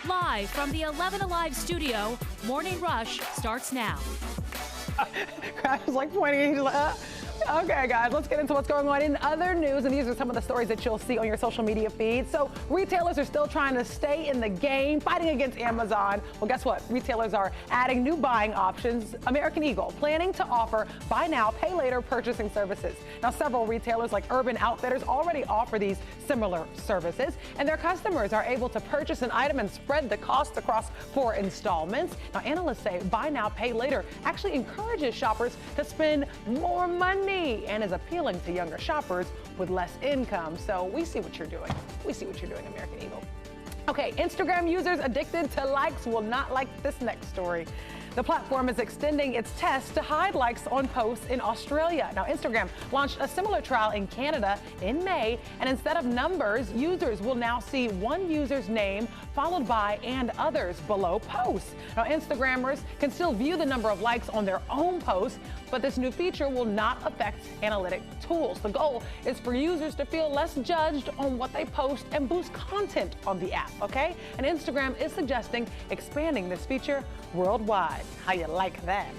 Live from the 11 Alive studio, Morning Rush starts now. I was like pointing. He's like, Okay, guys, let's get into what's going on in other news. And these are some of the stories that you'll see on your social media feed. So retailers are still trying to stay in the game, fighting against Amazon. Well, guess what? Retailers are adding new buying options. American Eagle planning to offer buy now, pay later purchasing services. Now, several retailers like Urban Outfitters already offer these similar services, and their customers are able to purchase an item and spread the cost across 4 installments. Now, analysts say buy now, pay later actually encourages shoppers to spend more money and is appealing to younger shoppers with less income. So we see what you're doing. We see what you're doing, American Eagle. Okay, Instagram users addicted to likes will not like this next story. The platform is extending its test to hide likes on posts in Australia. Now, Instagram launched a similar trial in Canada in May, and instead of numbers, users will now see one user's name followed by and others below posts. Now, Instagrammers can still view the number of likes on their own posts, but this new feature will not affect analytic tools. The goal is for users to feel less judged on what they post and boost content on the app, okay? And Instagram is suggesting expanding this feature worldwide. How you like that?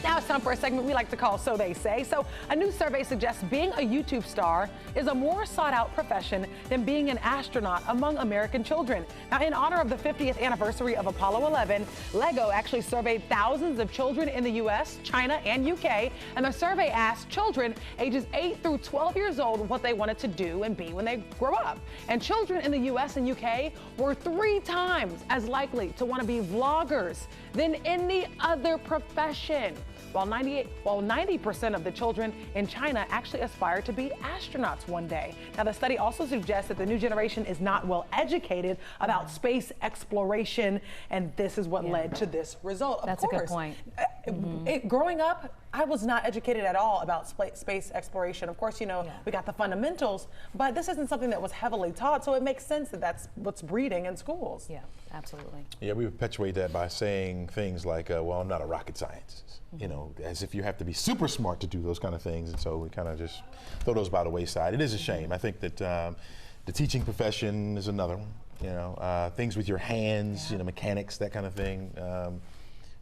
Now it's time for a segment we like to call So They Say. So a new survey suggests being a YouTube star is a more sought out profession than being an astronaut among American children. Now, in honor of the 50th anniversary of Apollo 11, Lego actually surveyed thousands of children in the US, China, and UK, and the survey asked children ages 8 through 12 years old what they wanted to do and be when they grow up. And children in the US and UK were 3 times as likely to want to be vloggers than any other profession. While 90% of the children in China actually aspire to be astronauts one day. Now, the study also suggests that the new generation is not well educated about space exploration, and this is what led to this result. That's of course, a good point. Growing up, I was not educated at all about space exploration. Of course, you know, we got the fundamentals, but this isn't something that was heavily taught, so it makes sense that that's what's breeding in schools. Yeah, absolutely. Yeah, we perpetuate that by saying things like, well, I'm not a rocket scientist. You know, as if you have to be super smart to do those kind of things, and so we kind of just throw those by the wayside. It is a shame. I think that the teaching profession is another one. You know, things with your hands, you know, mechanics, that kind of thing.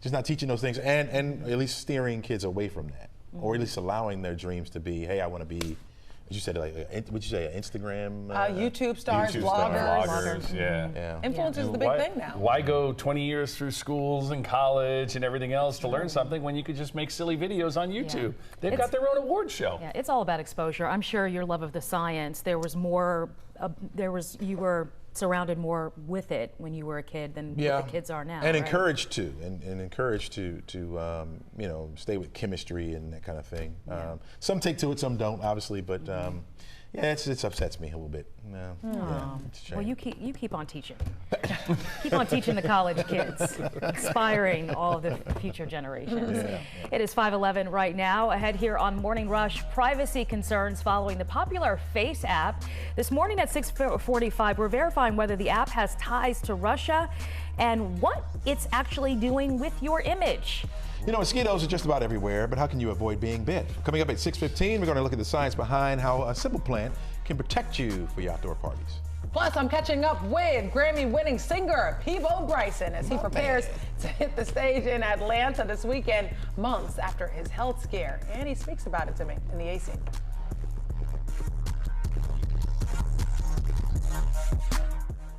Just not teaching those things, and at least steering kids away from that, or at least allowing their dreams to be, hey, I want to be. As you said, like, would you say Instagram? YouTube stars, bloggers. Bloggers, yeah. Influencer is the big thing now. Why go 20 years through schools and college and everything else to learn something when you could just make silly videos on YouTube? They've got their own award show. Yeah, it's all about exposure. I'm sure your love of the science, there was more, you were surrounded more with it when you were a kid than what the kids are now. And encouraged to, and encouraged to you know, stay with chemistry and that kind of thing. Some take to it, some don't, obviously, but yeah, it upsets me a little bit. Well, you keep on teaching. Keep on teaching the college kids, inspiring all of the future generations. It is 5:11 right now. Ahead here on Morning Rush, privacy concerns following the popular Face app. This morning at 6:45, we're verifying whether the app has ties to Russia and what it's actually doing with your image. You know, mosquitoes are just about everywhere, but how can you avoid being bit? Coming up at 6:15, we're going to look at the science behind how a simple plant can protect you for your outdoor parties. Plus, I'm catching up with Grammy-winning singer Peabo Bryson as he prepares to hit the stage in Atlanta this weekend, months after his health scare. And he speaks about it to me in the A Scene.